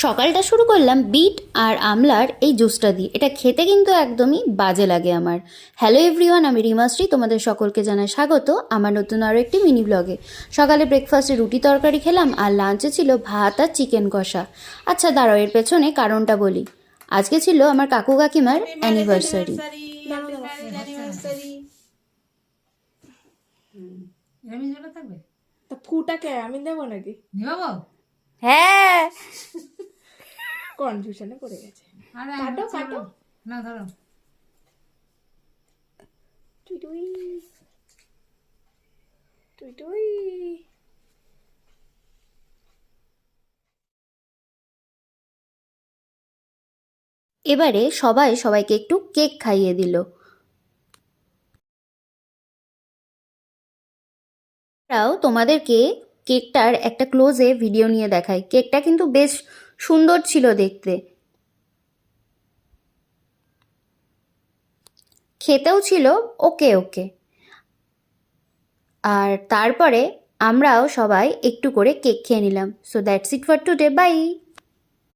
সকালটা শুরু করলাম বিট আর আমলার এই জুসটা দিয়ে। এটা খেতে কিন্তু একদমই বাজে লাগে আমার। হ্যালো এভরিওয়ান, আমি রিমাশ্রী, তোমাদের সকলকে জানাই স্বাগত আমার নতুন আরও একটি মিনি ব্লগে। সকালে ব্রেকফাস্টে রুটি তরকারি খেলাম আর লাঞ্চে ছিল ভাত আর চিকেন কষা। আচ্ছা দাঁড়াও, এর পেছনে কারণটা বলি। আজকে ছিল আমার কাকু কাকিমার অ্যানিভার্সারি। ফুটাকে আমি দেবো নাকি? হ্যাঁ, কনফিউশনে পড়ে গেছে। কাটো কাটো না ধরো। টুই টুই টুই টুই। এবারে সবাই সবাইকে একটু কেক খাইয়ে দিল। তোমাদেরকে কেকটার একটা ক্লোজে ভিডিও নিয়ে দেখাই। কেকটা কিন্তু বেশ সুন্দর ছিল দেখতে, খেতেও ছিল ওকে ওকে। আর তারপরে আমরাও সবাই একটু করে কেক খেয়ে নিলাম। So that's it for today, by.